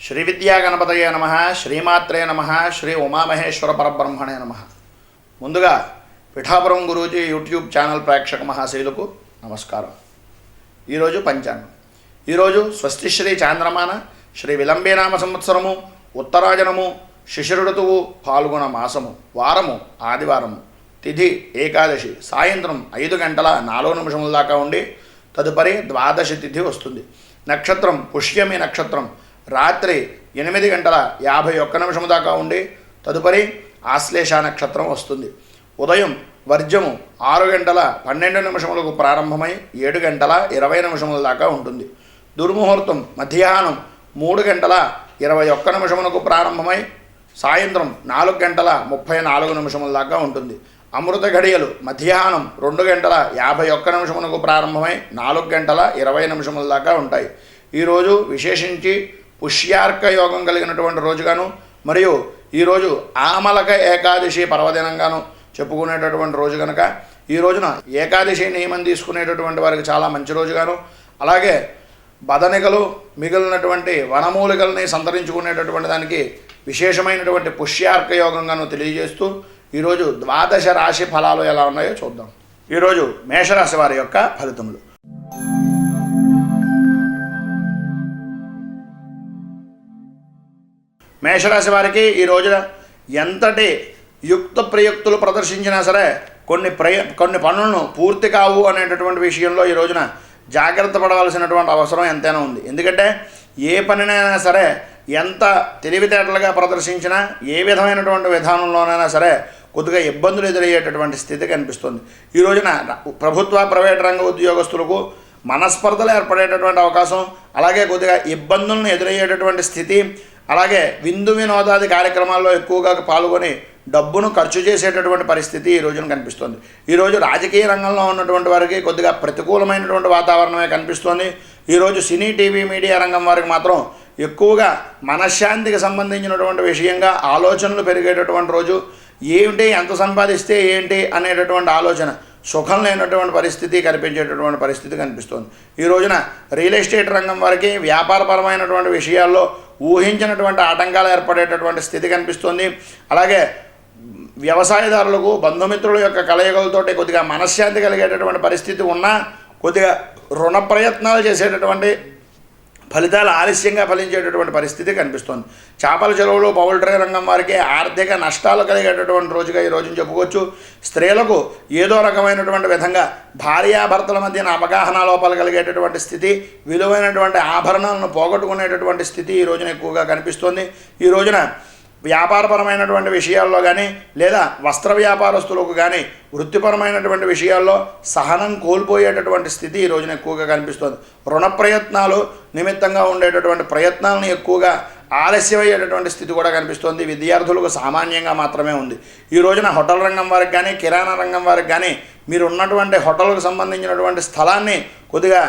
శ్రీ విద్యా గణపతయే నమః, శ్రీమాత్రే నమః, శ్రీ ఉమామహేశ్వర పరబ్రహ్మణే నమః. ముందుగా పిఠాపురం గురూజీ యూట్యూబ్ ఛానల్ ప్రేక్షక మహాశైలకు నమస్కారం. ఈరోజు పంచాంగం. ఈరోజు స్వస్తిశ్రీ చాంద్రమాన శ్రీ విలంబేనామ సంవత్సరము, ఉత్తరాజనము, శిశిర ఋతువు, పాల్గొన మాసము, వారము ఆదివారము, తిథి ఏకాదశి, సాయంత్రం 5 గంటల 4 నిమిషముల దాకా ఉండి తదుపరి ద్వాదశి తిథి వస్తుంది. నక్షత్రం పుష్యమి నక్షత్రం రాత్రి 8 గంటల 51 నిమిషము దాకా ఉండి తదుపరి ఆశ్లేష నక్షత్రం వస్తుంది. ఉదయం వర్జము 6 గంటల 12 నిమిషములకు ప్రారంభమై 7 గంటల 20 నిమిషముల దాకా ఉంటుంది. దుర్ముహూర్తం మధ్యాహ్నం 3 గంటల 21 నిమిషములకు ప్రారంభమై సాయంత్రం 4 గంటల 34 నిమిషముల దాకా ఉంటుంది. అమృత ఘడియలు మధ్యాహ్నం 2 గంటల 51 నిమిషములకు ప్రారంభమై 4 గంటల 20 నిమిషముల దాకా ఉంటాయి. ఈరోజు విశేషించి పుష్యార్క యోగం కలిగినటువంటి రోజుగాను, మరియు ఈరోజు ఆమలక ఏకాదశి పర్వదినంగాను చెప్పుకునేటటువంటి రోజు కనుక ఈ రోజున ఏకాదశి నియమం తీసుకునేటటువంటి వారికి చాలా మంచి రోజుగాను, అలాగే బదనికలు మిగిలినటువంటి వనమూలికల్ని సంతరించుకునేటటువంటి దానికి విశేషమైనటువంటి పుష్యార్క యోగంగాను తెలియజేస్తూ ఈరోజు ద్వాదశ రాశి ఫలాలు ఎలా ఉన్నాయో చూద్దాం. ఈరోజు మేషరాశి వారి యొక్క ఫలితములు. మేషరాశి వారికి ఈ రోజున ఎంతటి యుక్త ప్రయుక్తులు ప్రదర్శించినా సరే కొన్ని పనులను పూర్తి కావు అనేటటువంటి విషయంలో ఈ రోజున జాగ్రత్త పడవలసినటువంటి అవసరం ఎంతైనా ఉంది. ఎందుకంటే ఏ పనినైనా సరే ఎంత తెలివితేటలుగా ప్రదర్శించినా ఏ విధమైనటువంటి విధానంలోనైనా సరే కొద్దిగా ఇబ్బందులు ఎదురయ్యేటటువంటి స్థితి కనిపిస్తుంది. ఈ రోజున ప్రభుత్వ ప్రైవేట్ రంగ ఉద్యోగస్తులకు మనస్పర్ధలు ఏర్పడేటటువంటి అవకాశం, అలాగే కొద్దిగా ఇబ్బందులను ఎదురయ్యేటటువంటి స్థితి, అలాగే విందు వినోదాది కార్యక్రమాల్లో ఎక్కువగా పాల్గొని డబ్బును ఖర్చు చేసేటటువంటి పరిస్థితి ఈ రోజున కనిపిస్తుంది. ఈరోజు రాజకీయ రంగంలో ఉన్నటువంటి వారికి కొద్దిగా ప్రతికూలమైనటువంటి వాతావరణమే కనిపిస్తోంది. ఈరోజు సినీ టీవీ మీడియా రంగం వారికి మాత్రం ఎక్కువగా మనశ్శాంతికి సంబంధించినటువంటి విషయంగా ఆలోచనలు పెరిగేటటువంటి రోజు. ఏమిటి, ఎంత సంపాదిస్తే ఏంటి అనేటటువంటి ఆలోచన, సుఖం లేనటువంటి పరిస్థితి కనిపించేటటువంటి పరిస్థితి కనిపిస్తుంది. ఈ రోజున రియల్ ఎస్టేట్ రంగం వారికి వ్యాపారపరమైనటువంటి విషయాల్లో ఊహించినటువంటి ఆటంకాలు ఏర్పడేటటువంటి స్థితి కనిపిస్తుంది. అలాగే వ్యవసాయదారులకు బంధుమిత్రుల యొక్క కలయికలతోటి కొద్దిగా మనశ్శాంతి కలిగేటటువంటి పరిస్థితి ఉన్నా కొద్దిగా రుణ ప్రయత్నాలు చేసేటటువంటి ఫలితాలు ఆలస్యంగా ఫలించేటటువంటి పరిస్థితి కనిపిస్తుంది. చేపల చెరువులు పౌల్ట్రీ రంగం వారికి ఆర్థిక నష్టాలు కలిగేటటువంటి రోజుగా ఈ రోజున చెప్పుకోవచ్చు. స్త్రీలకు ఏదో రకమైనటువంటి విధంగా భార్యాభర్తల మధ్యన అవగాహన లోపాలు కలిగేటటువంటి స్థితి, విలువైనటువంటి ఆభరణాలను పోగొట్టుకునేటటువంటి స్థితి ఈ రోజున ఎక్కువగా కనిపిస్తుంది. ఈ రోజున వ్యాపారపరమైనటువంటి విషయాల్లో కానీ లేదా వస్త్ర వ్యాపారస్తులకు కానీ వృత్తిపరమైనటువంటి విషయాల్లో సహనం కోల్పోయేటటువంటి స్థితి ఈ రోజున ఎక్కువగా కనిపిస్తుంది. రుణ ప్రయత్నాలు నిమిత్తంగా ఉండేటటువంటి ప్రయత్నాలను ఎక్కువగా ఆలస్యమయ్యేటటువంటి స్థితి కూడా కనిపిస్తుంది. విద్యార్థులకు సామాన్యంగా మాత్రమే ఉంది. ఈ రోజున హోటల్ రంగం వారికి కానీ కిరాణా రంగం వారికి కానీ మీరు ఉన్నటువంటి హోటల్కు సంబంధించినటువంటి స్థలాన్ని కొద్దిగా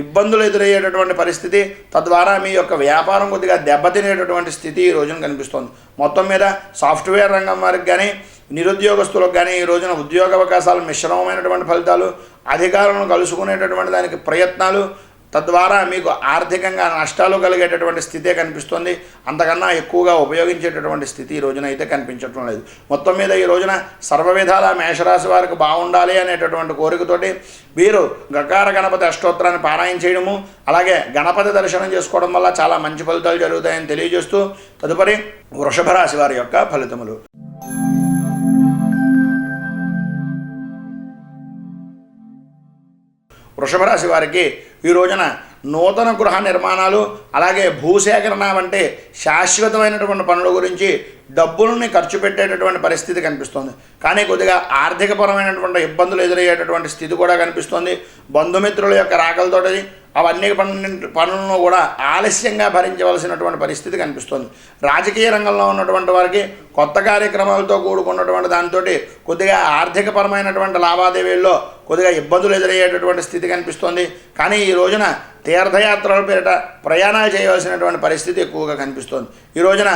ఇబ్బందులు ఎదురయ్యేటటువంటి పరిస్థితి, తద్వారా మీ యొక్క వ్యాపారం కొద్దిగా దెబ్బతినేటటువంటి స్థితి ఈ రోజున కనిపిస్తోంది. మొత్తం మీద సాఫ్ట్వేర్ రంగం వారికి కానీ నిరుద్యోగస్తులకు కానీ ఈ రోజున ఉద్యోగ అవకాశాలు మిశ్రమమైనటువంటి ఫలితాలు, అధికారులను కలుసుకునేటటువంటి దానికి ప్రయత్నాలు, తద్వారా మీకు ఆర్థికంగా నష్టాలు కలిగేటటువంటి స్థితే కనిపిస్తుంది. అంతకన్నా ఎక్కువగా ఉపయోగించేటటువంటి స్థితి ఈ రోజున అయితే కనిపించడం లేదు. మొత్తం మీద ఈ రోజున సర్వవిధాల మేషరాశి వారికి బాగుండాలి అనేటటువంటి కోరికతోటి వీరు గకార గణపతి అష్టోత్తరాన్ని పారాయణ చేయడము, అలాగే గణపతి దర్శనం చేసుకోవడం వల్ల చాలా మంచి ఫలితాలు జరుగుతాయని తెలియజేస్తూ తదుపరి వృషభ రాశి వారి యొక్క ఫలితములు. వృషభ రాశి వారికి ఈ రోజున నూతన గృహ నిర్మాణాలు, అలాగే భూసేకరణ వంటి శాశ్వతమైనటువంటి పనుల గురించి డబ్బుల్ని ఖర్చు పెట్టేటటువంటి పరిస్థితి కనిపిస్తుంది. కానీ కొద్దిగా ఆర్థికపరమైనటువంటి ఇబ్బందులు ఎదురయ్యేటటువంటి స్థితి కూడా కనిపిస్తుంది. బంధుమిత్రుల యొక్క రాకలతోటి అవన్నీ పనులను కూడా ఆలస్యంగా భరించవలసినటువంటి పరిస్థితి కనిపిస్తుంది. రాజకీయ రంగంలో ఉన్నటువంటి వారికి కొత్త కార్యక్రమాలతో కూడుకున్నటువంటి దాంతో కొద్దిగా ఆర్థికపరమైనటువంటి లావాదేవీల్లో కొద్దిగా ఇబ్బందులు ఎదురయ్యేటటువంటి స్థితి కనిపిస్తుంది. కానీ ఈ రోజున తీర్థయాత్రల పేరిట ప్రయాణాలు చేయవలసినటువంటి పరిస్థితి ఎక్కువగా కనిపిస్తుంది. ఈ రోజున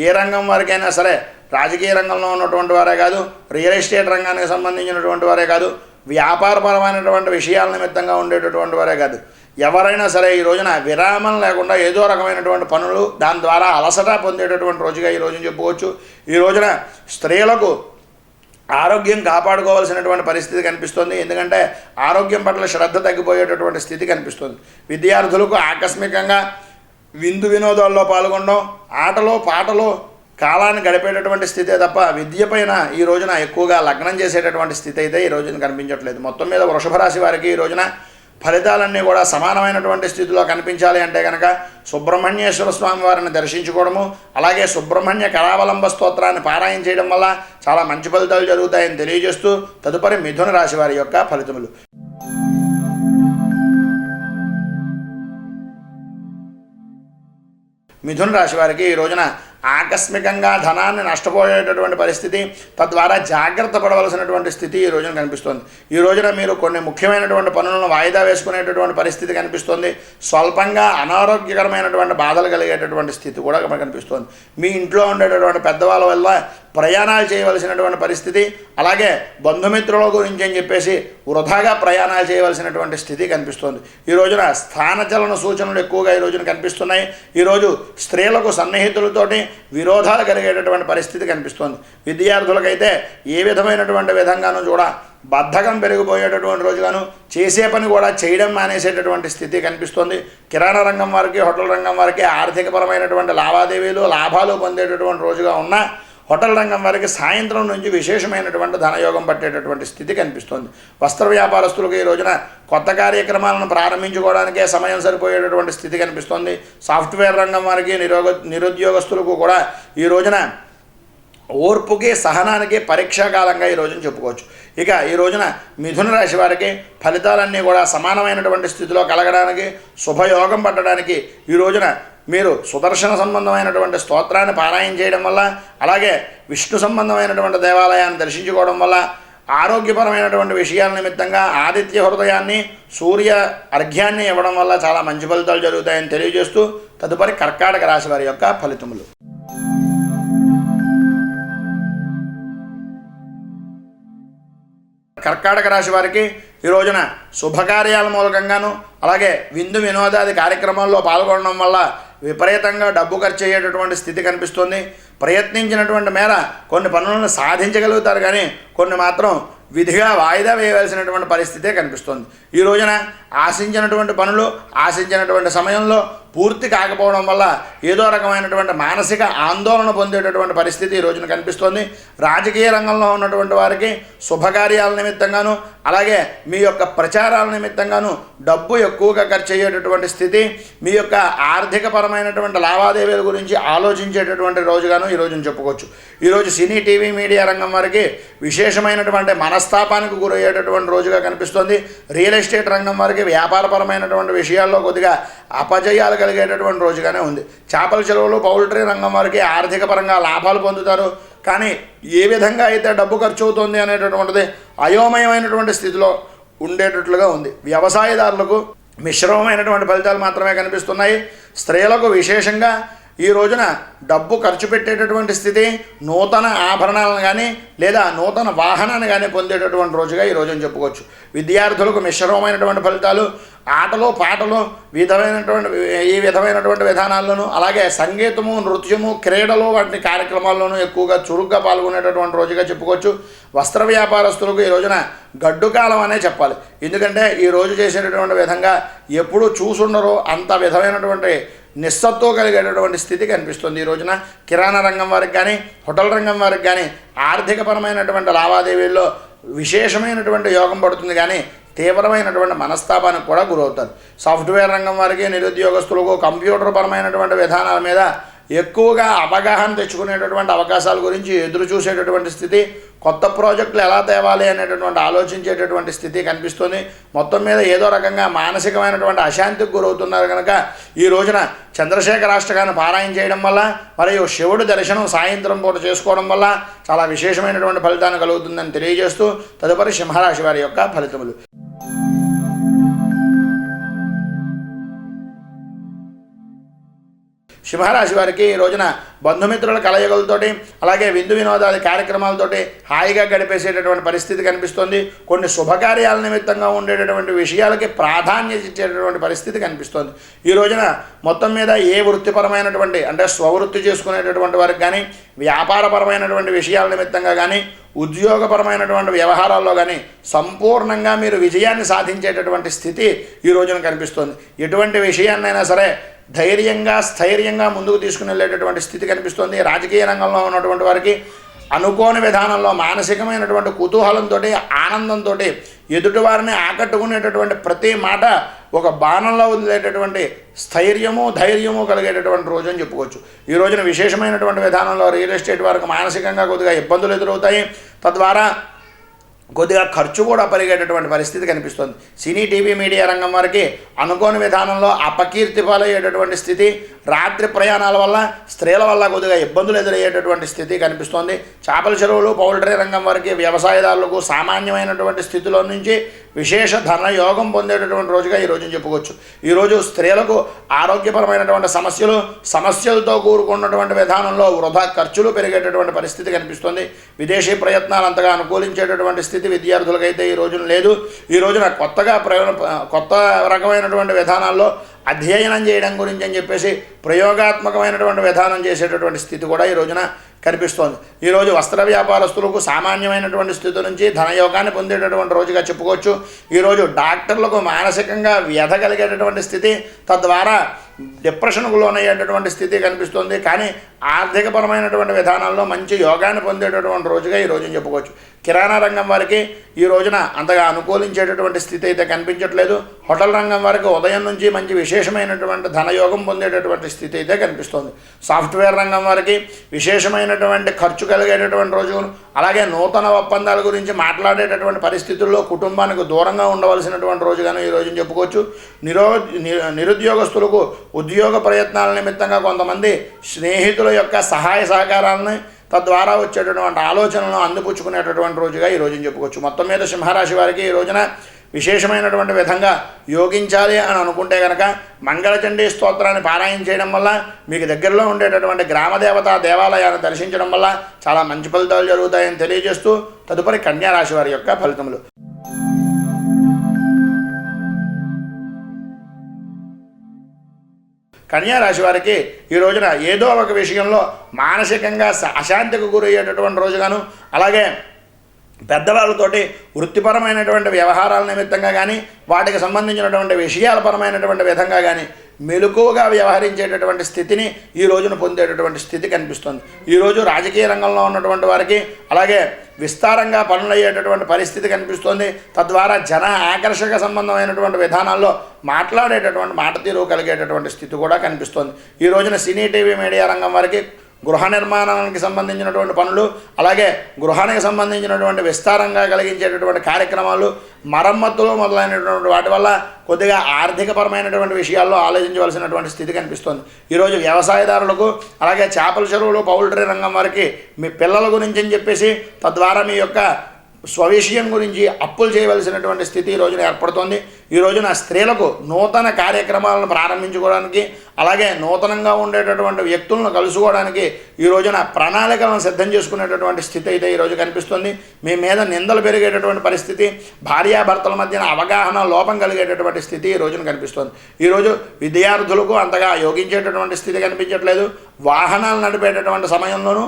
ఏ రంగం వారికైనా సరే, రాజకీయ రంగంలో ఉన్నటువంటి వారే కాదు, రియల్ ఎస్టేట్ రంగానికి సంబంధించినటువంటి వారే కాదు, వ్యాపారపరమైనటువంటి విషయాల నిమిత్తంగా ఉండేటటువంటి వారే కాదు, ఎవరైనా సరే ఈ రోజున విరామం లేకుండా ఏదో రకమైనటువంటి పనులు దాని ద్వారా అలసట పొందేటటువంటి రోజుగా ఈ రోజున చెప్పుకోవచ్చు. ఈ రోజున స్త్రీలకు ఆరోగ్యం కాపాడుకోవాల్సినటువంటి పరిస్థితి కనిపిస్తుంది. ఎందుకంటే ఆరోగ్యం పట్ల శ్రద్ధ తగ్గిపోయేటటువంటి స్థితి కనిపిస్తుంది. విద్యార్థులకు ఆకస్మికంగా విందు వినోదాల్లో పాల్గొనడం, ఆటలో పాటలో కాలాన్ని గడిపేటటువంటి స్థితే తప్ప విద్య పైన ఈ రోజున ఎక్కువగా లగ్నం చేసేటటువంటి స్థితి అయితే ఈ రోజున కనిపించట్లేదు. మొత్తం మీద వృషభ రాశి వారికి ఈ రోజున ఫలితాలన్నీ కూడా సమానమైనటువంటి స్థితిలో కనిపించాలి అంటే కనుక సుబ్రహ్మణ్యేశ్వర స్వామి వారిని దర్శించుకోవడము, అలాగే సుబ్రహ్మణ్య కరావలంబ స్తోత్రాన్ని పారాయణ చేయడం వల్ల చాలా మంచి ఫలితాలు జరుగుతాయని తెలియజేస్తూ తదుపరి మిథున రాశి వారి యొక్క ఫలితములు. మిథున రాశి వారికి ఈ రోజున ఆకస్మికంగా ధనాన్ని నష్టపోయేటటువంటి పరిస్థితి, తద్వారా జాగ్రత్త పడవలసినటువంటి స్థితి ఈ రోజున కనిపిస్తుంది. ఈ రోజున మీరు కొన్ని ముఖ్యమైనటువంటి పనులను వాయిదా వేసుకునేటటువంటి పరిస్థితి కనిపిస్తుంది. స్వల్పంగా అనారోగ్యకరమైనటువంటి బాధలు కలిగేటటువంటి స్థితి కూడా కనిపిస్తుంది. మీ ఇంట్లో ఉండేటటువంటి పెద్దవాళ్ళ వల్ల ప్రయాణాలు చేయవలసినటువంటి పరిస్థితి, అలాగే బంధుమిత్రుల గురించి అని చెప్పేసి వృధాగా ప్రయాణాలు చేయవలసినటువంటి స్థితి కనిపిస్తుంది. ఈ రోజున స్థానచలన సూచనలు ఎక్కువగా ఈ రోజున కనిపిస్తున్నాయి. ఈరోజు స్త్రీలకు సన్నిహితులతోటి విరోధాలు కలిగేటటువంటి పరిస్థితి కనిపిస్తుంది. విద్యార్థులకైతే ఏ విధమైనటువంటి విధంగానూ కూడా బద్ధకం పెరిగిపోయేటటువంటి రోజుగాను, చేసే పని కూడా చేయడం మానేసేటటువంటి స్థితి కనిపిస్తుంది. కిరాణా రంగం వారికి, హోటల్ రంగం వారికి ఆర్థికపరమైనటువంటి లావాదేవీలు లాభాలు పొందేటటువంటి రోజుగా ఉన్న హోటల్ రంగం వారికి సాయంత్రం నుంచి విశేషమైనటువంటి ధనయోగం పట్టేటటువంటి స్థితి కనిపిస్తుంది. వస్త్ర వ్యాపారస్తులకు ఈ రోజున కొత్త కార్యక్రమాలను ప్రారంభించుకోవడానికే సమయం సరిపోయేటటువంటి స్థితి కనిపిస్తుంది. సాఫ్ట్వేర్ రంగం వారికి, నిరుద్యోగస్తులకు కూడా ఈ రోజున ఓర్పుకి సహనానికి పరీక్షాకాలంగా ఈ రోజున చెప్పుకోవచ్చు. ఇక ఈ రోజున మిథున రాశి వారికి ఫలితాలన్నీ కూడా సమానమైనటువంటి స్థితిలో కలగడానికి, శుభయోగం పట్టడానికి ఈ రోజున మీరు సుదర్శన సంబంధమైనటువంటి స్తోత్రాన్ని పారాయణ చేయడం వల్ల, అలాగే విష్ణు సంబంధమైనటువంటి దేవాలయాన్ని దర్శించుకోవడం వల్ల, ఆరోగ్యపరమైనటువంటి విషయాల నిమిత్తంగా ఆదిత్య హృదయాన్ని, సూర్య అర్ఘ్యాన్ని ఇవ్వడం వల్ల చాలా మంచి ఫలితాలు జరుగుతాయని తెలియజేస్తూ తదుపరి కర్కాటక రాశి వారి యొక్క ఫలితములు. కర్కాటక రాశి వారికి ఈ రోజున శుభకార్యాల మూలకంగాను, అలాగే విందు వినోదాది కార్యక్రమాల్లో పాల్గొనడం వల్ల విపరీతంగా డబ్బు ఖర్చు అయ్యేటటువంటి స్థితి కనిపిస్తుంది. ప్రయత్నించినటువంటి మేర కొన్ని పనులను సాధించగలుగుతారు, కానీ కొన్ని మాత్రం విధిగా వాయిదా వేయవలసినటువంటి పరిస్థితే కనిపిస్తుంది. ఈ రోజున ఆశించినటువంటి పనులు ఆశించినటువంటి సమయంలో పూర్తి కాకపోవడం వల్ల ఏదో రకమైనటువంటి మానసిక ఆందోళన పొందేటటువంటి పరిస్థితి ఈ రోజున కనిపిస్తుంది. రాజకీయ రంగంలో ఉన్నటువంటి వారికి శుభకార్యాల నిమిత్తంగాను, అలాగే మీ యొక్క ప్రచారాల నిమిత్తంగాను డబ్బు ఎక్కువగా ఖర్చు అయ్యేటటువంటి స్థితి, మీ యొక్క ఆర్థికపరమైనటువంటి లావాదేవీల గురించి ఆలోచించేటటువంటి రోజుగాను ఈ రోజున చెప్పుకోవచ్చు. ఈరోజు సినీ టీవీ మీడియా రంగం వారికి విశేషమైనటువంటి మనస్తాపానికి గురయ్యేటటువంటి రోజుగా కనిపిస్తుంది. రియల్ ఎస్టేట్ రంగం వారికి వ్యాపారపరమైనటువంటి విషయాల్లో కొద్దిగా అపజయాలు కలిగేటటువంటి రోజుగానే ఉంది. చేపల చెరువులు, పౌల్ట్రీ రంగం వారికి ఆర్థిక పరంగా లాభాలు పొందుతారు, కానీ ఏ విధంగా అయితే డబ్బు ఖర్చు అవుతుంది అనేటటువంటిది అయోమయమైనటువంటి స్థితిలో ఉండేటట్లుగా ఉంది. వ్యవసాయదారులకు మిశ్రమమైనటువంటి ఫలితాలు మాత్రమే కనిపిస్తున్నాయి. స్త్రీలకు విశేషంగా ఈ రోజున డబ్బు ఖర్చు పెట్టేటటువంటి స్థితి, నూతన ఆభరణాలను కానీ లేదా నూతన వాహనాన్ని కానీ పొందేటటువంటి రోజుగా ఈ రోజున చెప్పుకోవచ్చు. విద్యార్థులకు మిశ్రమమైనటువంటి ఫలితాలు, ఆటలు పాటలు ఈ విధమైనటువంటి విధానాల్లోనూ, అలాగే సంగీతము, నృత్యము, క్రీడలు వంటి కార్యక్రమాల్లోనూ ఎక్కువగా చురుగ్గా పాల్గొనేటటువంటి రోజుగా చెప్పుకోవచ్చు. వస్త్ర వ్యాపారస్తులకు ఈ రోజున గడ్డు కాలం అనే చెప్పాలి. ఎందుకంటే ఈ రోజు చేసేటటువంటి విధంగా ఎప్పుడు చూసుండరో అంత విధమైనటువంటి నిస్సత్తువ కలిగేటటువంటి స్థితి కనిపిస్తుంది. ఈ రోజున కిరాణా రంగం వారికి కానీ, హోటల్ రంగం వారికి కానీ ఆర్థికపరమైనటువంటి లావాదేవీల్లో విశేషమైనటువంటి యోగం పడుతుంది, కానీ తీవ్రమైనటువంటి మనస్తాపానికి కూడా గురవుతారు. సాఫ్ట్వేర్ రంగం వారికి, నిరుద్యోగస్తులకు కంప్యూటర్ పరమైనటువంటి విధానాల మీద ఎక్కువగా అవగాహన తెచ్చుకునేటటువంటి అవకాశాల గురించి ఎదురు చూసేటటువంటి స్థితి, కొత్త ప్రాజెక్టులు ఎలా తేవాలి అనేటటువంటి ఆలోచించేటటువంటి స్థితి కనిపిస్తుంది. మొత్తం మీద ఏదో రకంగా మానసికమైనటువంటి అశాంతికి గురవుతున్నారు కనుక ఈ రోజున చంద్రశేఖరాష్టకాన్ని పారాయణ చేయడం వల్ల, మరియు శివుడి దర్శనం సాయంత్రం పూట చేసుకోవడం వల్ల చాలా విశేషమైనటువంటి ఫలితాన్ని కలుగుతుందని తెలియజేస్తూ తదుపరి సింహరాశి వారి యొక్క ఫలితములు. సింహరాశి వారికి ఈ రోజున బంధుమిత్రుల కలయికలతోటి అలాగే విందు వినోదాది కార్యక్రమాలతోటి హాయిగా గడిపేసేటటువంటి పరిస్థితి కనిపిస్తుంది. కొన్ని శుభకార్యాల నిమిత్తంగా ఉండేటటువంటి విషయాలకి ప్రాధాన్యత ఇచ్చేటటువంటి పరిస్థితి కనిపిస్తుంది. ఈ రోజున మొత్తం మీద ఏ వృత్తిపరమైనటువంటి అంటే స్వవృత్తి చేసుకునేటటువంటి వారికి కానీ, వ్యాపారపరమైనటువంటి విషయాల నిమిత్తంగా కానీ, ఉద్యోగపరమైనటువంటి వ్యవహారాల్లో కానీ సంపూర్ణంగా మీరు విజయాన్ని సాధించేటటువంటి స్థితి ఈ రోజున కనిపిస్తుంది. ఎటువంటి విషయాన్నైనా సరే ధైర్యంగా స్థైర్యంగా ముందుకు తీసుకుని వెళ్ళేటటువంటి స్థితి కనిపిస్తుంది. రాజకీయ రంగంలో ఉన్నటువంటి వారికి అనుకోని విధానంలో మానసికమైనటువంటి కుతూహలంతో ఆనందంతో ఎదుటివారిని ఆకట్టుకునేటటువంటి ప్రతి మాట ఒక బాణంలో వదిలేటటువంటి స్థైర్యము ధైర్యము కలిగేటటువంటి రోజు అని చెప్పుకోవచ్చు. ఈ రోజున విశేషమైనటువంటి విధానంలో రియల్ ఎస్టేట్ వారికి మానసికంగా కొద్దిగా ఇబ్బందులు ఎదురవుతాయి. తద్వారా కొద్దిగా ఖర్చు కూడా పెరిగేటటువంటి పరిస్థితి కనిపిస్తుంది. సినీ టీవీ మీడియా రంగం వారికి అనుకోని విధానంలో అపకీర్తి పాలయ్యేటటువంటి స్థితి, రాత్రి ప్రయాణాల వల్ల స్త్రీల వల్ల కొద్దిగా ఇబ్బందులు ఎదురయ్యేటటువంటి స్థితి కనిపిస్తోంది. చేపల చెరువులు పౌల్ట్రీ రంగం వారికి వ్యవసాయదారులకు సామాన్యమైనటువంటి స్థితిలో నుంచి విశేష ధన యోగం పొందేటటువంటి రోజుగా ఈ రోజుని చెప్పుకోవచ్చు. ఈరోజు స్త్రీలకు ఆరోగ్యపరమైనటువంటి సమస్యలతో కూడుకున్నటువంటి విధానంలో వృధా ఖర్చులు పెరిగేటటువంటి పరిస్థితి కనిపిస్తుంది. విదేశీ ప్రయత్నాలు అంతగా అనుకూలించేటటువంటి స్థితి విద్యార్థులకైతే ఈ రోజున లేదు. ఈ రోజున కొత్త రకమైనటువంటి విధానాల్లో అధ్యయనం చేయడం గురించి అని చెప్పేసి ప్రయోగాత్మకమైనటువంటి విధానం చేసేటటువంటి స్థితి కూడా ఈ రోజున కనిపిస్తోంది. ఈరోజు వస్త్ర వ్యాపారస్తులకు సామాన్యమైనటువంటి స్థితి నుంచి ధనయోగాన్ని పొందేటటువంటి రోజుగా చెప్పుకోవచ్చు. ఈరోజు డాక్టర్లకు మానసికంగా వ్యధ కలిగేటటువంటి స్థితి, తద్వారా డిప్రెషన్కు లోనయ్యేటటువంటి స్థితి కనిపిస్తుంది. కానీ ఆర్థికపరమైనటువంటి విధానాల్లో మంచి యోగాన్ని పొందేటటువంటి రోజుగా ఈ రోజున చెప్పుకోవచ్చు. కిరాణా రంగం వారికి ఈ రోజున అంతగా అనుకూలించేటటువంటి స్థితి అయితే కనిపించట్లేదు. హోటల్ రంగం వారికి ఉదయం నుంచి మంచి విశేషమైనటువంటి ధనయోగం పొందేటటువంటి స్థితి అయితే కనిపిస్తుంది. సాఫ్ట్వేర్ రంగం వారికి విశేషమైనటువంటి ఖర్చు కలిగేటటువంటి రోజు, అలాగే నూతన ఒప్పందాల గురించి మాట్లాడేటటువంటి పరిస్థితుల్లో కుటుంబానికి దూరంగా ఉండవలసినటువంటి రోజుగాను ఈ రోజున చెప్పుకోవచ్చు. నిరుద్యోగస్తులకు ఉద్యోగ ప్రయత్నాల నిమిత్తంగా కొంతమంది స్నేహితుల యొక్క సహాయ సహకారాలని, తద్వారా వచ్చేటటువంటి ఆలోచనలను అందిపుచ్చుకునేటటువంటి రోజుగా ఈ రోజున చెప్పుకోవచ్చు. మొత్తం మీద సింహరాశి వారికి ఈ రోజున విశేషమైనటువంటి విధంగా యోగించాలి అని అనుకుంటే కనుక మంగళచండీ స్తోత్రాన్ని పారాయణ చేయడం వల్ల, మీకు దగ్గరలో ఉండేటటువంటి గ్రామదేవత దేవాలయాన్ని దర్శించడం వల్ల చాలా మంచి ఫలితాలు జరుగుతాయని తెలియజేస్తూ తదుపరి కన్యారాశి వారి యొక్క ఫలితములు. కన్యారాశి వారికి ఈ రోజున ఏదో ఒక విషయంలో మానసికంగా అశాంతికి గురయ్యేటటువంటి రోజుగాను, అలాగే పెద్దవాళ్ళతోటి వృత్తిపరమైనటువంటి వ్యవహారాల నిమిత్తంగా కానీ, వాటికి సంబంధించినటువంటి విషయాల పరమైనటువంటి విధంగా కానీ మెలకువగా వ్యవహరించేటటువంటి స్థితిని ఈ రోజున పొందేటటువంటి స్థితి కనిపిస్తుంది. ఈరోజు రాజకీయ రంగంలో ఉన్నటువంటి వారికి అలాగే విస్తారంగా పనులయ్యేటటువంటి పరిస్థితి కనిపిస్తుంది. తద్వారా జన ఆకర్షక సంబంధమైనటువంటి విధానాల్లో మాట్లాడేటటువంటి మాట తీరు కలిగేటటువంటి స్థితి కూడా కనిపిస్తుంది. ఈ రోజున సినీ టీవీ మీడియా రంగం వారికి గృహ నిర్మాణానికి సంబంధించినటువంటి పనులు, అలాగే గృహానికి సంబంధించినటువంటి విస్తారంగా కలిగించేటటువంటి కార్యక్రమాలు, మరమ్మతులు మొదలైనటువంటి వాటి వల్ల కొద్దిగా ఆర్థికపరమైనటువంటి విషయాల్లో ఆలోచించవలసినటువంటి స్థితి కనిపిస్తుంది. ఈరోజు వ్యవసాయదారులకు అలాగే చేపల చెరువులు పౌల్ట్రీ రంగం వారికి మీ పిల్లల గురించి అని చెప్పేసి, తద్వారా మీ యొక్క స్వవిషయం గురించి అప్పులు చేయవలసినటువంటి స్థితి ఈ రోజున ఏర్పడుతోంది. ఈ రోజున స్త్రీలకు నూతన కార్యక్రమాలను ప్రారంభించుకోవడానికి, అలాగే నూతనంగా ఉండేటటువంటి వ్యక్తులను కలుసుకోవడానికి ఈ రోజున ప్రణాళికలను సిద్ధం చేసుకునేటటువంటి స్థితి అయితే ఈరోజు కనిపిస్తుంది. మీ మీద నిందలు పెరిగేటటువంటి పరిస్థితి, భార్యాభర్తల మధ్యన అవగాహన లోపం కలిగేటటువంటి స్థితి ఈ రోజున కనిపిస్తుంది. ఈరోజు విద్యార్థులకు అంతగా యోగించేటటువంటి స్థితి కనిపించట్లేదు. వాహనాలు నడిపేటటువంటి సమయంలోనూ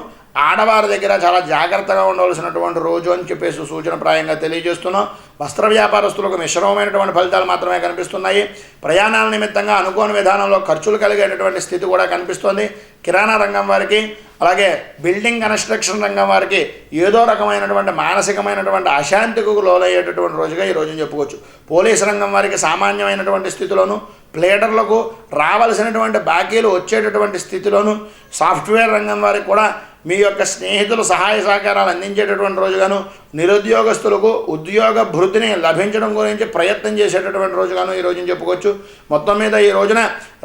ఆడవారి దగ్గర చాలా జాగ్రత్తగా ఉండవలసినటువంటి రోజు అని చెప్పేసి సూచనప్రాయంగా తెలియజేస్తున్నాం. వస్త్ర వ్యాపారస్తులకు మిశ్రమమైనటువంటి ఫలితాలు మాత్రమే కనిపిస్తున్నాయి. ప్రయాణాల నిమిత్తంగా అనుకోని విధానంలో ఖర్చులు కలిగేటటువంటి స్థితి కూడా కనిపిస్తుంది. కిరాణా రంగం వారికి అలాగే బిల్డింగ్ కన్స్ట్రక్షన్ రంగం వారికి ఏదో రకమైనటువంటి మానసికమైనటువంటి అశాంతికి లోనయ్యేటటువంటి రోజుగా ఈ రోజున చెప్పుకోవచ్చు. పోలీసు రంగం వారికి సామాన్యమైనటువంటి స్థితిలోను, ప్లేడర్లకు రావాల్సినటువంటి బాకీలు వచ్చేటటువంటి స్థితిలోను, సాఫ్ట్వేర్ రంగం వారికి కూడా మీ యొక్క స్నేహితులు సహాయ సహకారాలు అందించేటటువంటి రోజుగాను, నిరుద్యోగస్తులకు ఉద్యోగ భృతిని లభించడం గురించి ప్రయత్నం చేసేటటువంటి రోజుగాను ఈ రోజున చెప్పుకోవచ్చు. మొత్తం మీద ఈ రోజున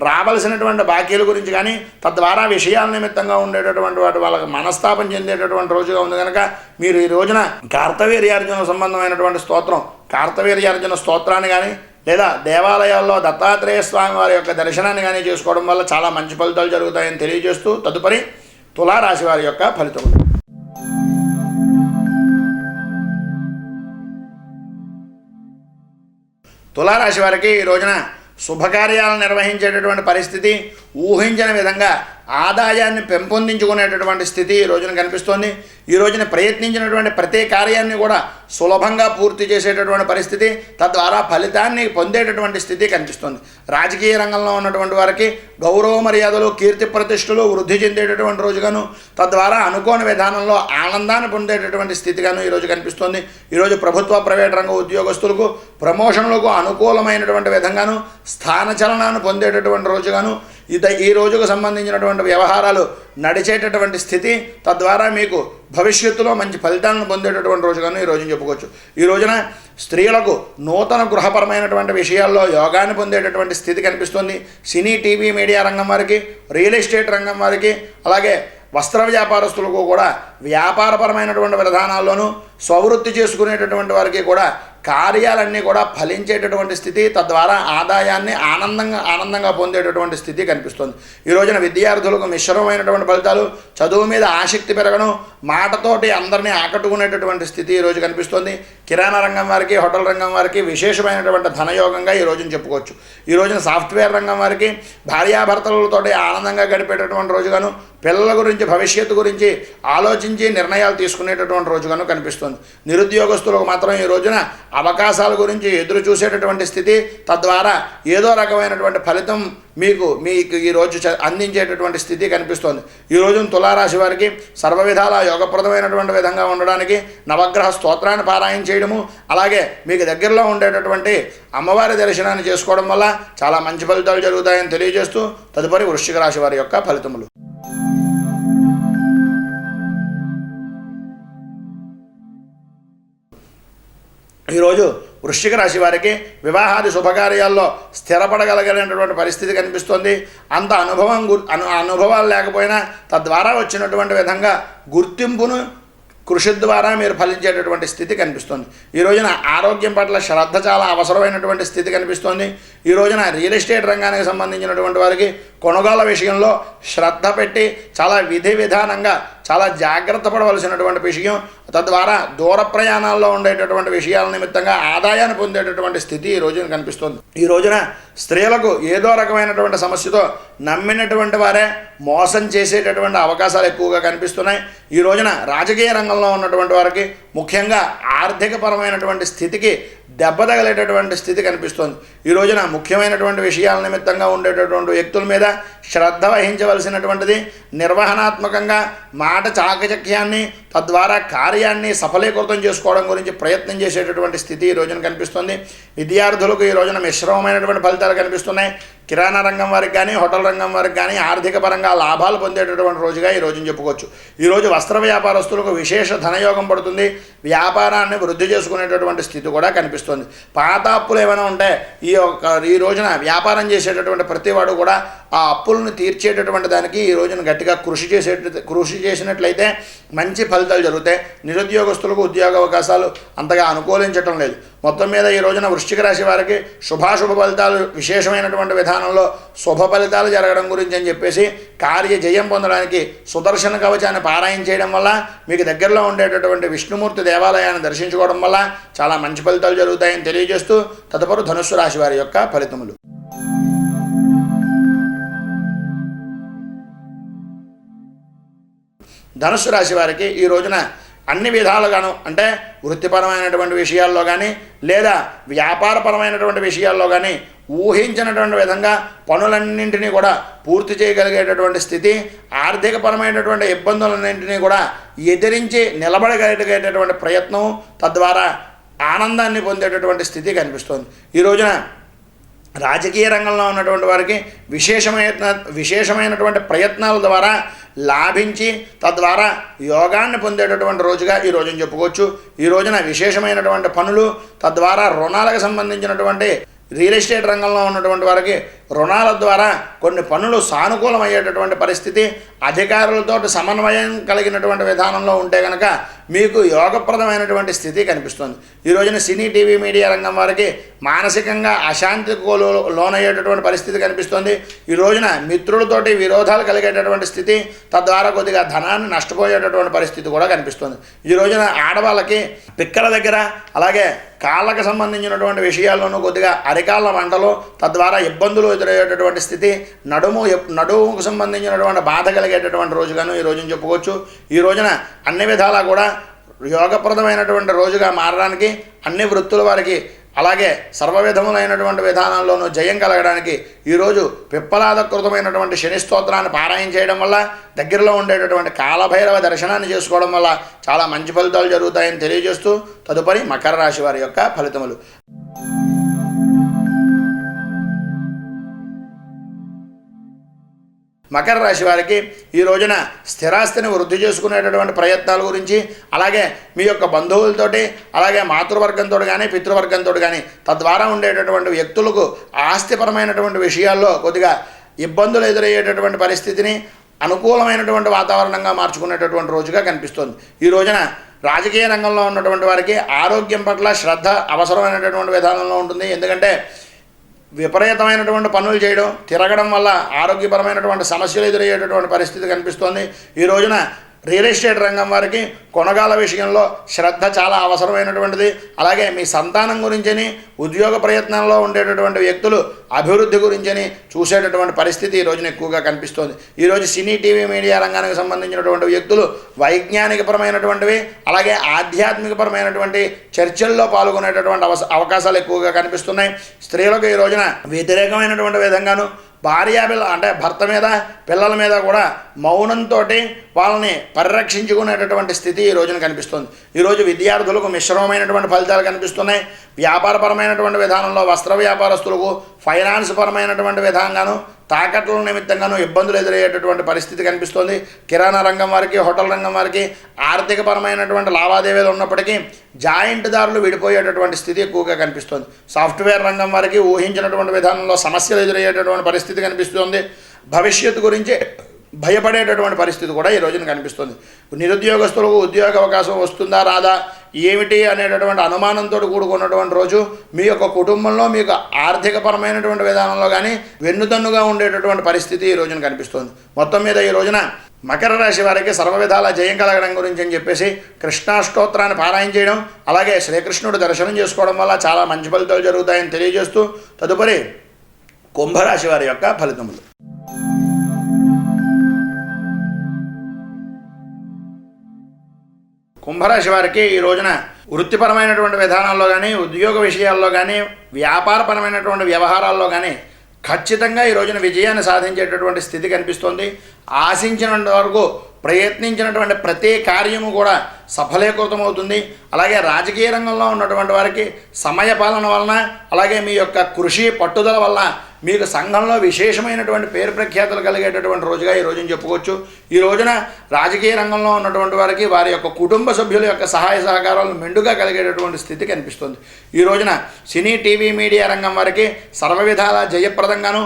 రావాల్సినటువంటి బాకీల గురించి కానీ, తద్వారా విషయాల నిమిత్తంగా ఉండేటటువంటి వాటి వాళ్ళకి మనస్తాపం చెందేటటువంటి రోజుగా ఉంది కనుక మీరు ఈ రోజున కార్తవీర్యార్జున సంబంధమైనటువంటి స్తోత్రం, కార్తవీర్యార్జున స్తోత్రాన్ని కానీ లేదా దేవాలయాల్లో దత్తాత్రేయ స్వామి వారి యొక్క దర్శనాన్ని కానీ చేసుకోవడం వల్ల చాలా మంచి ఫలితాలు జరుగుతాయని తెలియజేస్తూ తదుపరి తులారాశి వారి యొక్క ఫలితములు. తులారాశి వారికి ఈ రోజున శుభకార్యాలను నిర్వహించేటటువంటి పరిస్థితి, ఊహించిన విధంగా ఆదాయాన్ని పెంపొందించుకునేటటువంటి స్థితి ఈ రోజున కనిపిస్తోంది. ఈ రోజున ప్రయత్నించినటువంటి ప్రతి కార్యాన్ని కూడా సులభంగా పూర్తి చేసేటటువంటి పరిస్థితి, తద్వారా ఫలితాన్ని పొందేటటువంటి స్థితి కనిపిస్తుంది. రాజకీయ రంగంలో ఉన్నటువంటి వారికి గౌరవ మర్యాదలు, కీర్తి ప్రతిష్టలు వృద్ధి చెందేటటువంటి రోజుగాను, తద్వారా అనుకోని విధానంలో ఆనందాన్ని పొందేటటువంటి స్థితిగాను ఈరోజు కనిపిస్తుంది. ఈరోజు ప్రభుత్వ ప్రైవేట్ రంగ ఉద్యోగస్తులకు ప్రమోషన్లకు అనుకూలమైనటువంటి విధంగాను, స్థానచలనాన్ని పొందేటటువంటి రోజుగాను, ఈ రోజుకు సంబంధించినటువంటి వ్యవహారాలు నడిచేటటువంటి స్థితి, తద్వారా మీకు భవిష్యత్తులో మంచి ఫలితాలను పొందేటటువంటి రోజుగాను ఈ రోజున చెప్పుకోవచ్చు. ఈ రోజున స్త్రీలకు నూతన గృహపరమైనటువంటి విషయాల్లో యోగాన్ని పొందేటటువంటి స్థితి కనిపిస్తుంది. సినీ, టీవీ, మీడియా రంగం వారికి, రియల్ ఎస్టేట్ రంగం వారికి, అలాగే వస్త్ర వ్యాపారస్తులకు కూడా వ్యాపారపరమైనటువంటి విధానాల్లోనూ స్వవృత్తి చేసుకునేటటువంటి వారికి కూడా కార్యాలన్నీ కూడా ఫలించేటటువంటి స్థితి, తద్వారా ఆదాయాన్ని ఆనందంగా పొందేటటువంటి స్థితి కనిపిస్తుంది. ఈ రోజున విద్యార్థులకు మిశ్రమమైనటువంటి ఫలితాలు, చదువు మీద ఆసక్తి పెరగడం, మాటతోటి అందరినీ ఆకట్టుకునేటటువంటి స్థితి ఈరోజు కనిపిస్తుంది. కిరాణా రంగం వారికి, హోటల్ రంగం వారికి విశేషమైనటువంటి ధనయోగంగా ఈ రోజున చెప్పుకోవచ్చు. ఈ రోజున సాఫ్ట్వేర్ రంగం వారికి భార్యాభర్తలతోటి ఆనందంగా గడిపేటటువంటి రోజుగాను, పిల్లల గురించి, భవిష్యత్తు గురించి ఆలోచించి నిర్ణయాలు తీసుకునేటటువంటి రోజుగాను కనిపిస్తుంది. నిరుద్యోగస్తులకు మాత్రం ఈ రోజున అవకాశాల గురించి ఎదురు చూసేటటువంటి స్థితి, తద్వారా ఏదో రకమైనటువంటి ఫలితం మీకు ఈ రోజు అందించేటటువంటి స్థితి కనిపిస్తోంది. ఈ రోజున తులారాశి వారికి సర్వ విధాల యోగప్రదమైనటువంటి విధంగా ఉండడానికి నవగ్రహ స్తోత్రాన్ని పారాయణ చేయడము, అలాగే మీకు దగ్గరలో ఉండేటటువంటి అమ్మవారి దర్శనాన్ని చేసుకోవడం వల్ల చాలా మంచి ఫలితాలు జరుగుతాయని తెలియజేస్తూ తదుపరి వృశ్చిక రాశి వారి యొక్క ఫలితములు. ఈరోజు వృశ్చిక రాశి వారికి వివాహాది శుభకార్యాల్లో స్థిరపడగలిగినటువంటి పరిస్థితి కనిపిస్తుంది. అంత అనుభవాలు లేకపోయినా తద్వారా వచ్చినటువంటి విధంగా గుర్తింపును కృషి ద్వారా మీరు ఫలించేటటువంటి స్థితి కనిపిస్తుంది. ఈ రోజున ఆరోగ్యం పట్ల శ్రద్ధ చాలా అవసరమైనటువంటి స్థితి కనిపిస్తుంది. ఈ రోజున రియల్ ఎస్టేట్ రంగానికి సంబంధించినటువంటి వారికి కొనుగోలు విషయంలో శ్రద్ధ పెట్టి చాలా విధి విధానంగా చాలా జాగ్రత్త పడవలసినటువంటి విషయం, తద్వారా దూర ప్రయాణాల్లో ఉండేటటువంటి విషయాల నిమిత్తంగా ఆదాయాన్ని పొందేటటువంటి స్థితి ఈ రోజున కనిపిస్తుంది. ఈ రోజున స్త్రీలకు ఏదో రకమైనటువంటి సమస్యతో నమ్మినటువంటి వారే మోసం చేసేటటువంటి అవకాశాలు ఎక్కువగా కనిపిస్తున్నాయి. ఈ రోజున రాజకీయ రంగంలో ఉన్నటువంటి వారికి ముఖ్యంగా ఆర్థికపరమైనటువంటి స్థితికి దెబ్బ తగలేటటువంటి స్థితి కనిపిస్తుంది. ఈ రోజున ముఖ్యమైనటువంటి విషయాల నిమిత్తంగా ఉండేటటువంటి వ్యక్తుల మీద శ్రద్ధ వహించవలసినటువంటిది, నిర్వహణాత్మకంగా మాట చాకచక్యాన్ని, తద్వారా కార్యాన్ని సఫలీకృతం చేసుకోవడం గురించి ప్రయత్నం చేసేటటువంటి స్థితి ఈ రోజున కనిపిస్తుంది. విద్యార్థులకు ఈ రోజున మిశ్రమమైనటువంటి ఫలితాలు కనిపిస్తున్నాయి. కిరాణా రంగం వారికి కానీ, హోటల్ రంగం వారికి కానీ ఆర్థిక పరంగా లాభాలు పొందేటటువంటి రోజుగా ఈ రోజున చెప్పుకోవచ్చు. ఈరోజు వస్త్ర వ్యాపారస్తులకు విశేష ధనయోగం పడుతుంది. వ్యాపారాన్ని వృద్ధి చేసుకునేటటువంటి స్థితి కూడా కనిపిస్తుంది. పాత అప్పులు ఏమైనా ఉంటే ఈ రోజున వ్యాపారం చేసేటటువంటి ప్రతివాడు కూడా ఆ అప్పులను తీర్చేటటువంటి దానికి ఈ రోజున గట్టిగా కృషి చేసినట్లయితే మంచి ఫలితాలు జరుగుతాయి. నిరుద్యోగస్తులకు ఉద్యోగ అవకాశాలు అంతగా అనుకూలించటం లేదు. మొత్తం మీద ఈ రోజున వృశ్చిక రాశి వారికి శుభాశుభ ఫలితాలు విశేషమైనటువంటి విధానంలో శుభ ఫలితాలు జరగడం గురించి అని చెప్పేసి కార్య జయం పొందడానికి సుదర్శన కవచాన్ని పారాయణ చేయడం వల్ల, మీకు దగ్గరలో ఉండేటటువంటి విష్ణుమూర్తి దేవాలయాన్ని దర్శించుకోవడం వల్ల చాలా మంచి ఫలితాలు జరుగుతాయని తెలియజేస్తూ తదుపరి ధనుస్సు రాశి వారి యొక్క ఫలితములు. ధనుస్సు రాశి వారికి ఈ రోజున అన్ని విధాలుగాను, అంటే వృత్తిపరమైనటువంటి విషయాల్లో కానీ లేదా వ్యాపారపరమైనటువంటి విషయాల్లో కానీ ఊహించినటువంటి విధంగా పనులన్నింటినీ కూడా పూర్తి చేయగలిగేటటువంటి స్థితి, ఆర్థికపరమైనటువంటి ఇబ్బందులన్నింటినీ కూడా ఎదిరించి నిలబడగలిగేటటువంటి ప్రయత్నం, తద్వారా ఆనందాన్ని పొందేటటువంటి స్థితి కనిపిస్తుంది. ఈ రోజున రాజకీయ రంగంలో ఉన్నటువంటి వారికి విశేషమైనటువంటి ప్రయత్నాల ద్వారా లాభించి తద్వారా యోగాన్ని పొందేటటువంటి రోజుగా ఈ రోజున చెప్పుకోవచ్చు. ఈ రోజున విశేషమైనటువంటి పనులు, తద్వారా రుణాలకు సంబంధించినటువంటి రియల్ ఎస్టేట్ రంగంలో ఉన్నటువంటి వారికి రుణాల ద్వారా కొన్ని పనులు సానుకూలమయ్యేటటువంటి పరిస్థితి, అధికారులతో సమన్వయం కలిగినటువంటి విధానంలో ఉంటే కనుక మీకు యోగప్రదమైనటువంటి స్థితి కనిపిస్తుంది. ఈ రోజున సినీ టీవీ మీడియా రంగం వారికి మానసికంగా అశాంతికి లోనయ్యేటటువంటి పరిస్థితి కనిపిస్తుంది. ఈ రోజున మిత్రులతోటి విరోధాలు కలిగేటటువంటి స్థితి, తద్వారా కొద్దిగా ధనాన్ని నష్టపోయేటటువంటి పరిస్థితి కూడా కనిపిస్తుంది. ఈ రోజున ఆడవాళ్ళకి పిక్కల దగ్గర అలాగే కాళ్ళకు సంబంధించినటువంటి విషయాల్లోనూ కొద్దిగా అరికాళ్ళ మంటలు, తద్వారా ఇబ్బందులు ఎదురయ్యేటటువంటి స్థితి, నడుముకు సంబంధించినటువంటి బాధ కలిగేటటువంటి రోజుగాను ఈ రోజున చెప్పుకోవచ్చు. ఈ రోజున అన్ని విధాలా కూడా యోగప్రదమైనటువంటి రోజుగా మారడానికి అన్ని వృత్తుల వారికి అలాగే సర్వవిధములైనటువంటి విధానాల్లోనూ జయం కలగడానికి ఈరోజు పిప్పలాదకృతమైనటువంటి శని స్తోత్రాన్ని పారాయణ చేయడం వల్ల, దగ్గరలో ఉండేటటువంటి కాలభైరవ దర్శనాన్ని చేసుకోవడం వల్ల చాలా మంచి ఫలితాలు జరుగుతాయని తెలియజేస్తూ తదుపరి మకర రాశి వారి యొక్క ఫలితములు. మకర రాశి వారికి ఈ రోజున స్థిరాస్తిని వృద్ధి చేసుకునేటటువంటి ప్రయత్నాల గురించి, అలాగే మీ యొక్క బంధువులతోటి అలాగే మాతృవర్గంతో కానీ పితృవర్గంతో కానీ తద్వారా ఉండేటటువంటి వ్యక్తులకు ఆస్తిపరమైనటువంటి విషయాల్లో కొద్దిగా ఇబ్బందులు ఎదురయ్యేటటువంటి పరిస్థితిని అనుకూలమైనటువంటి వాతావరణంగా మార్చుకునేటటువంటి రోజుగా కనిపిస్తుంది. ఈ రోజున రాజకీయ రంగంలో ఉన్నటువంటి వారికి ఆరోగ్యం పట్ల శ్రద్ధ అవసరమైనటువంటి విధానంలో ఉంటుంది. ఎందుకంటే విపరీతమైనటువంటి పనులు చేయడం, తిరగడం వల్ల ఆరోగ్యపరమైనటువంటి సమస్యలు ఎదురయ్యేటటువంటి పరిస్థితి కనిపిస్తోంది. ఈ రోజున రియల్ ఎస్టేట్ రంగం వారికి కొనగాల విషయంలో శ్రద్ధ చాలా అవసరమైనటువంటిది. అలాగే మీ సంతానం గురించని, ఉద్యోగ ప్రయత్నంలో ఉండేటటువంటి వ్యక్తులు అభివృద్ధి గురించని చూసేటటువంటి పరిస్థితి ఈ రోజున ఎక్కువగా కనిపిస్తోంది. ఈరోజు సినీ టీవీ మీడియా రంగానికి సంబంధించినటువంటి వ్యక్తులు వైజ్ఞానికపరమైనటువంటివి అలాగే ఆధ్యాత్మికపరమైనటువంటి చర్చల్లో పాల్గొనేటటువంటి అవకాశాలు ఎక్కువగా కనిపిస్తున్నాయి. స్త్రీలకు ఈ రోజున వ్యతిరేకమైనటువంటి విధంగాను అంటే భర్త మీద పిల్లల మీద కూడా మౌనంతో వాళ్ళని పరిరక్షించుకునేటటువంటి స్థితి ఈ రోజున కనిపిస్తుంది. ఈరోజు విద్యార్థులకు మిశ్రమమైనటువంటి ఫలితాలు కనిపిస్తున్నాయి. వ్యాపారపరమైనటువంటి విధానంలో వస్త్ర వ్యాపారస్తులకు, ఫైనాన్స్ పరమైనటువంటి విధానంగాను, తాకట్ల నిమిత్తంగాను ఇబ్బందులు ఎదురయ్యేటటువంటి పరిస్థితి కనిపిస్తుంది. కిరాణా రంగం వారికి, హోటల్ రంగం వారికి ఆర్థికపరమైనటువంటి లావాదేవీలు ఉన్నప్పటికీ జాయింట్ దారులు విడిపోయేటటువంటి స్థితి ఎక్కువగా కనిపిస్తుంది. సాఫ్ట్వేర్ రంగం వారికి ఊహించినటువంటి విధానంలో సమస్యలు ఎదురయ్యేటటువంటి పరిస్థితి కనిపిస్తుంది. భవిష్యత్తు గురించి భయపడేటటువంటి పరిస్థితి కూడా ఈ రోజున కనిపిస్తుంది. నిరుద్యోగస్తులకు ఉద్యోగ అవకాశం వస్తుందా రాదా ఏమిటి అనేటటువంటి అనుమానంతో కూడుకున్నటువంటి రోజు. మీ యొక్క కుటుంబంలో మీకు ఆర్థికపరమైనటువంటి విధానంలో కానీ వెన్నుదన్నుగా ఉండేటటువంటి పరిస్థితి ఈ రోజున కనిపిస్తుంది. మొత్తం మీద ఈ రోజున మకర రాశి వారికి సర్వవిధాల జయం కలగడం గురించి అని చెప్పేసి కృష్ణాష్టోత్రాన్ని పారాయణ చేయడం, అలాగే శ్రీకృష్ణుడు దర్శనం చేసుకోవడం వల్ల చాలా మంచి ఫలితాలు జరుగుతాయని తెలియజేస్తూ తదుపరి కుంభరాశి వారి యొక్క ఫలితములు. కుంభరాశి వారికి ఈ రోజున వృత్తిపరమైనటువంటి విధానాల్లో కానీ, ఉద్యోగ విషయాల్లో కానీ, వ్యాపారపరమైనటువంటి వ్యవహారాల్లో కానీ ఖచ్చితంగా ఈ రోజున విజయాన్ని సాధించేటటువంటి స్థితి కనిపిస్తోంది. ఆశించినంత వరకు ప్రయత్నించినటువంటి ప్రతి కార్యము కూడా సఫలీకృతమవుతుంది. అలాగే రాజకీయ రంగంలో ఉన్నటువంటి వారికి సమయపాలన వలన, అలాగే మీ యొక్క కృషి పట్టుదల వల్ల మీకు సంఘంలో విశేషమైనటువంటి పేరు ప్రఖ్యాతులు కలిగేటటువంటి రోజుగా ఈ రోజున చెప్పుకోవచ్చు. ఈ రోజున రాజకీయ రంగంలో ఉన్నటువంటి వారికి వారి యొక్క కుటుంబ సభ్యుల యొక్క సహాయ సహకారాలు మెండుగా కలిగేటటువంటి స్థితి కనిపిస్తుంది. ఈ రోజున సినీ టీవీ మీడియా రంగం వారికి సర్వవిధాల జయప్రదంగాను,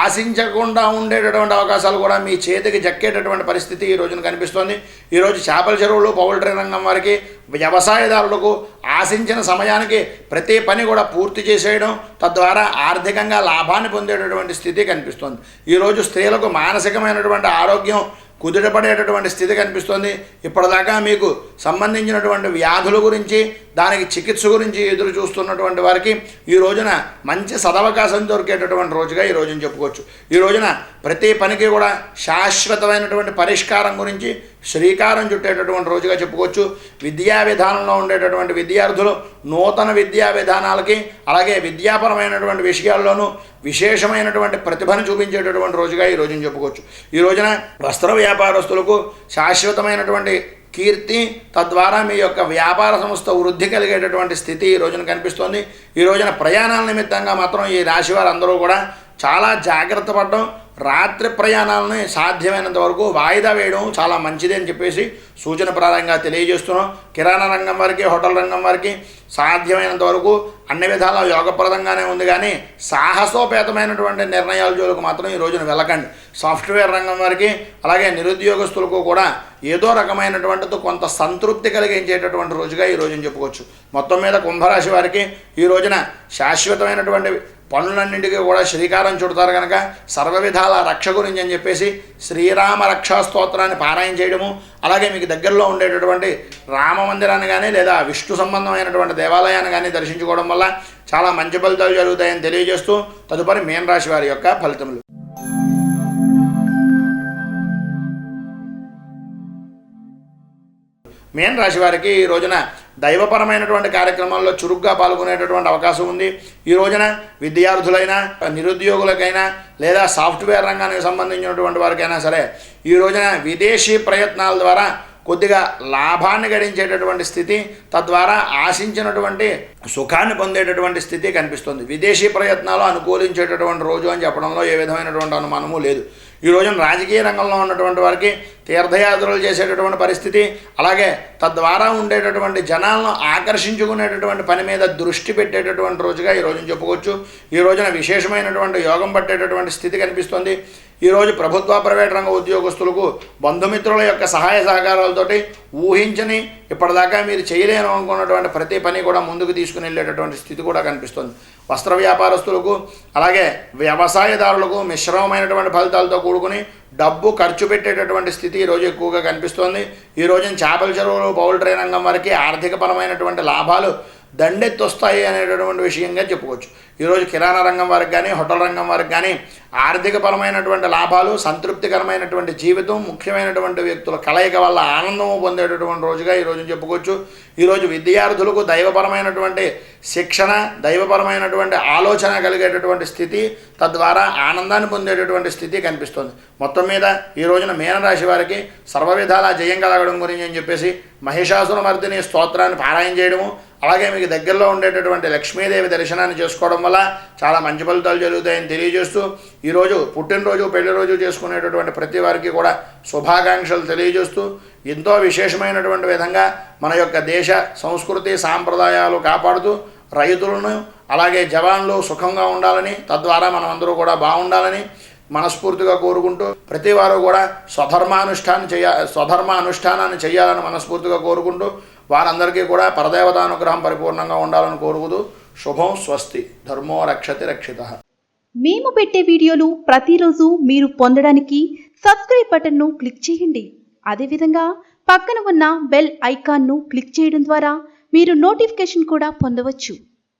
ఆశించకుండా ఉండేటటువంటి అవకాశాలు కూడా మీ చేతికి జక్కేటటువంటి పరిస్థితి ఈ రోజున కనిపిస్తోంది. ఈరోజు చేపల చెరువులు, పౌల్ట్రీ రంగం వారికి, వ్యవసాయదారులకు ఆశించిన సమయానికి ప్రతి పని కూడా పూర్తి చేసేయడం, తద్వారా ఆర్థికంగా లాభాన్ని పొందేటటువంటి స్థితి కనిపిస్తుంది. ఈరోజు స్త్రీలకు మానసికమైనటువంటి ఆరోగ్యం కుదుటపడేటటువంటి స్థితి కనిపిస్తుంది. ఇప్పటిదాకా మీకు సంబంధించినటువంటి వ్యాధుల గురించి, దానికి చికిత్స గురించి ఎదురు చూస్తున్నటువంటి వారికి ఈ రోజున మంచి సదవకాశం దొరికేటటువంటి రోజుగా ఈ రోజున చెప్పుకోవచ్చు. ఈ రోజున ప్రతి పనికి కూడా శాశ్వతమైనటువంటి పరిష్కారం గురించి శ్రీకారం చుట్టేటటువంటి రోజుగా చెప్పుకోవచ్చు. విద్యా విధానంలో ఉండేటటువంటి విద్యార్థులు నూతన విద్యా విధానాలకి, అలాగే విద్యాపరమైనటువంటి విషయాల్లోనూ విశేషమైనటువంటి ప్రతిభను చూపించేటటువంటి రోజుగా ఈ రోజున చెప్పుకోవచ్చు. ఈ రోజున వస్త్ర వ్యాపారస్తులకు శాశ్వతమైనటువంటి కీర్తి, తద్వారా మీ యొక్క వ్యాపార సంస్థ వృద్ధి కలిగేటటువంటి స్థితి ఈ రోజున కనిపిస్తోంది. ఈ రోజున ప్రయాణాల నిమిత్తంగా మాత్రం ఈ రాశి వారందరూ కూడా చాలా జాగ్రత్త పడడం, రాత్రి ప్రయాణాలని సాధ్యమైనంత వరకు వాయిదా వేయడం చాలా మంచిది అని చెప్పేసి సూచనప్రాయంగా తెలియజేస్తున్నాం. కిరాణా రంగం వారికి, హోటల్ రంగం వారికి సాధ్యమైనంత వరకు అన్ని విధాల యోగప్రదంగానే ఉంది, కానీ సాహసోపేతమైనటువంటి నిర్ణయాల జోలికి మాత్రం ఈ రోజున వెళ్ళకండి. సాఫ్ట్వేర్ రంగం వారికి అలాగే నిరుద్యోగస్తులకు కూడా ఏదో రకమైనటువంటిది కొంత సంతృప్తి కలిగించేటటువంటి రోజుగా ఈ రోజున చెప్పుకోవచ్చు. మొత్తం మీద కుంభరాశి వారికి ఈ రోజున శాశ్వతమైనటువంటి పనులన్నింటికీ కూడా శ్రీకారం చుడతారు కనుక సర్వ విధాల రక్ష గురించి అని చెప్పేసి శ్రీరామ రక్షా స్తోత్రాన్ని పారాయణ చేయడము, అలాగే మీకు దగ్గరలో ఉండేటటువంటి రామ మందిరాన్ని కానీ లేదా విష్ణు సంబంధమైనటువంటి దేవాలయాన్ని కానీ దర్శించుకోవడం వల్ల చాలా మంచి ఫలితాలు జరుగుతాయని తెలియజేస్తూ తదుపరి మీన రాశి వారి యొక్క ఫలితములు. మీన రాశి వారికి ఈ రోజున దైవపరమైనటువంటి కార్యక్రమాల్లో చురుగ్గా పాల్గొనేటటువంటి అవకాశం ఉంది. ఈ రోజున విద్యార్థులైనా, నిరుద్యోగులకైనా లేదా సాఫ్ట్వేర్ రంగానికి సంబంధించినటువంటి వారికైనా సరే ఈ రోజున విదేశీ ప్రయత్నాల ద్వారా కొద్దిగా లాభాన్ని గడించేటటువంటి స్థితి, తద్వారా ఆశించినటువంటి సుఖాన్ని పొందేటటువంటి స్థితి కనిపిస్తుంది. విదేశీ ప్రయత్నాలు అనుకూలించేటటువంటి రోజు అని చెప్పడంలో ఏ విధమైనటువంటి అనుమానము లేదు. ఈ రోజున రాజకీయ రంగంలో ఉన్నటువంటి వారికి తీర్థయాత్రలు చేసేటటువంటి పరిస్థితి, అలాగే తద్వారా ఉండేటటువంటి జనాలను ఆకర్షించుకునేటటువంటి పని మీద దృష్టి పెట్టేటటువంటి రోజుగా ఈ రోజున చెప్పుకోవచ్చు. ఈ రోజున విశేషమైనటువంటి యోగం పట్టేటటువంటి స్థితి కనిపిస్తుంది. ఈరోజు ప్రభుత్వ ప్రైవేట్ రంగ ఉద్యోగస్తులకు బంధుమిత్రుల యొక్క సహాయ సహకారాలతోటి ఊహించని ఇప్పటిదాకా మీరు చేయలేను అనుకున్నటువంటి ప్రతి పని కూడా ముందుకు తీసుకుని వెళ్ళేటటువంటి స్థితి కూడా కనిపిస్తుంది. వస్త్ర వ్యాపారస్తులకు అలాగే వ్యవసాయదారులకు మిశ్రమమైనటువంటి ఫలితాలతో కూడుకుని డబ్బు ఖర్చు పెట్టేటటువంటి స్థితి ఈరోజు ఎక్కువగా కనిపిస్తోంది. ఈ రోజున చేపల చెరువులు, పౌల్ట్రీ రంగం వారికి ఆర్థికపరమైనటువంటి లాభాలు దండెత్తొస్తాయి అనేటటువంటి విషయంగా చెప్పుకోవచ్చు. ఈరోజు కిరాణా రంగం వారికి కానీ, హోటల్ రంగం వారికి కానీ ఆర్థికపరమైనటువంటి లాభాలు, సంతృప్తికరమైనటువంటి జీవితం, ముఖ్యమైనటువంటి వ్యక్తుల కలయిక వల్ల ఆనందము పొందేటటువంటి రోజుగా ఈరోజు చెప్పుకోవచ్చు. ఈరోజు విద్యార్థులకు దైవపరమైనటువంటి శిక్షణ, దైవపరమైనటువంటి ఆలోచన కలిగేటటువంటి స్థితి, తద్వారా ఆనందాన్ని పొందేటటువంటి స్థితి కనిపిస్తుంది. మొత్తం మీద ఈ రోజున మీనరాశి వారికి సర్వ విధాల జయం కలగడం గురించి అని చెప్పేసి మహిషాసురమర్దిని స్తోత్రాన్ని పారాయణ చేయడము, అలాగే మీకు దగ్గరలో ఉండేటటువంటి లక్ష్మీదేవి దర్శనాన్ని చేసుకోవడం వల్ల చాలా మంచి ఫలితాలు జరుగుతాయని తెలియజేస్తూ ఈరోజు పుట్టినరోజు, పెళ్లి రోజు చేసుకునేటటువంటి ప్రతి వారికి కూడా శుభాకాంక్షలు తెలియజేస్తూ ఎంతో విశేషమైనటువంటి విధంగా మన యొక్క దేశ సంస్కృతి సాంప్రదాయాలు కాపాడుతూ రైతులను అలాగే జవాన్లు సుఖంగా ఉండాలని, తద్వారా మనం అందరూ కూడా బాగుండాలని మనస్ఫూర్తిగా కోరుకుంటూ ప్రతి వారు కూడా స్వధర్మ అనుష్ఠానాన్ని చేయాలని మనస్ఫూర్తిగా కోరుకుంటూ వారందరికీ కూడా పరదేవతానుగ్రహం పరిపూర్ణంగా ఉండాలని కోరుకుతూ శుభం. స్వస్తి. ధర్మో రక్షతి రక్షితః. మేము పెట్టే వీడియోలు ప్రతిరోజు మీరు పొందడానికి సబ్స్క్రైబ్ బటన్ను క్లిక్ చేయండి. అదేవిధంగా పక్కన ఉన్న బెల్ ఐకాన్ను క్లిక్ చేయడం ద్వారా మీరు నోటిఫికేషన్ కూడా పొందవచ్చు.